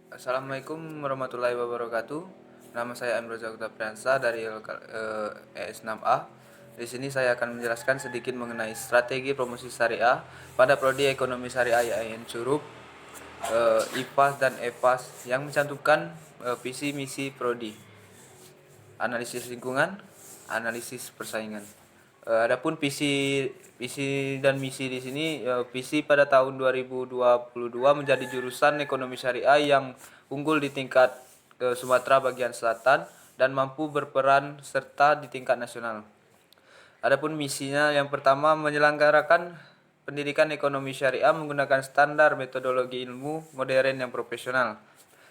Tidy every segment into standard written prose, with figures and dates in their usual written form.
Assalamualaikum warahmatullahi wabarakatuh. Nama saya Amroza Kutapriansa dari ES6A. Di sini saya akan menjelaskan sedikit mengenai strategi promosi syariah pada prodi ekonomi syariah IAIN Curup, IPAS dan EPAS yang mencantumkan visi misi prodi, analisis lingkungan, analisis persaingan. Adapun visi dan misi di sini, visi pada tahun 2022 menjadi jurusan ekonomi syariah yang unggul di tingkat Sumatera bagian selatan dan mampu berperan serta di tingkat nasional. Adapun misinya yang pertama menyelenggarakan pendidikan ekonomi syariah menggunakan standar metodologi ilmu modern yang profesional.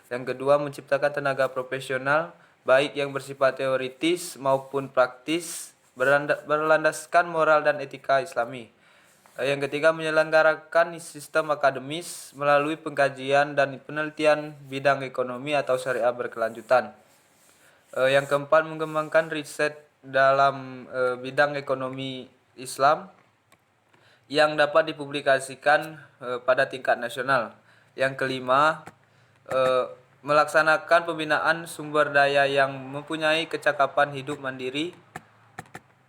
Yang kedua, menciptakan tenaga profesional baik yang bersifat teoritis maupun praktis berlandaskan moral dan etika Islami. Yang ketiga, menyelenggarakan sistem akademis melalui pengkajian dan penelitian bidang ekonomi atau syariah berkelanjutan. Yang keempat, mengembangkan riset dalam bidang ekonomi Islam yang dapat dipublikasikan pada tingkat nasional. Yang kelima, melaksanakan pembinaan sumber daya yang mempunyai kecakapan hidup mandiri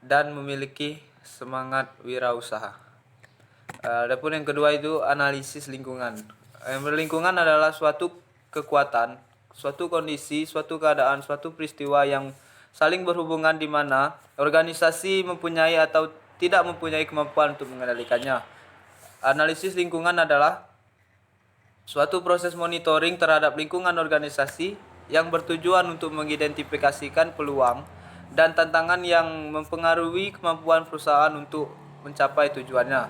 dan memiliki semangat wirausaha. Adapun yang kedua itu analisis lingkungan. Lingkungan adalah suatu kekuatan, suatu kondisi, suatu keadaan, suatu peristiwa yang saling berhubungan di mana organisasi mempunyai atau tidak mempunyai kemampuan untuk mengendalikannya. Analisis lingkungan adalah suatu proses monitoring terhadap lingkungan organisasi yang bertujuan untuk mengidentifikasikan peluang dan tantangan yang mempengaruhi kemampuan perusahaan untuk mencapai tujuannya.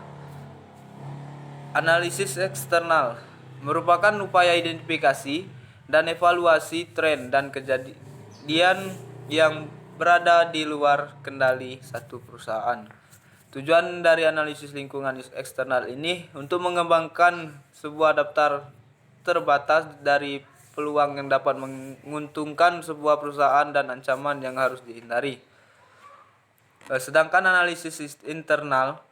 Analisis eksternal merupakan upaya identifikasi dan evaluasi tren dan kejadian yang berada di luar kendali satu perusahaan. Tujuan dari analisis lingkungan eksternal ini untuk mengembangkan sebuah daftar terbatas dari peluang yang dapat menguntungkan sebuah perusahaan dan ancaman yang harus dihindari. Sedangkan analisis internal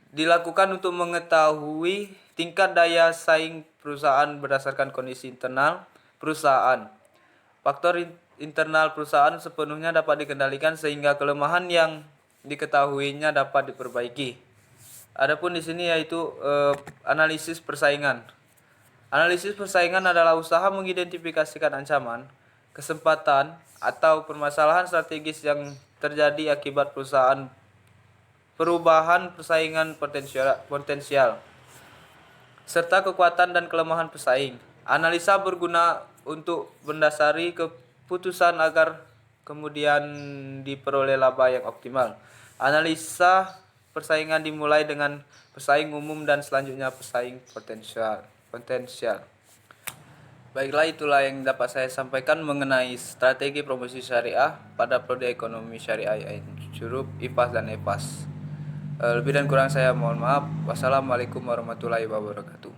dilakukan untuk mengetahui tingkat daya saing perusahaan berdasarkan kondisi internal perusahaan. Faktor internal perusahaan sepenuhnya dapat dikendalikan sehingga kelemahan yang diketahuinya dapat diperbaiki. Adapun di sini yaitu analisis persaingan. Analisis persaingan adalah usaha mengidentifikasikan ancaman, kesempatan, atau permasalahan strategis yang terjadi akibat perubahan persaingan potensial, serta kekuatan dan kelemahan pesaing. Analisa berguna untuk mendasari keputusan agar kemudian diperoleh laba yang optimal. Analisa persaingan dimulai dengan pesaing umum dan selanjutnya pesaing potensial. Baiklah, itulah yang dapat saya sampaikan mengenai strategi promosi syariah pada prodi ekonomi syariah Curup, IPAS dan EPAS. Lebih dan kurang saya mohon maaf. Wassalamualaikum warahmatullahi wabarakatuh.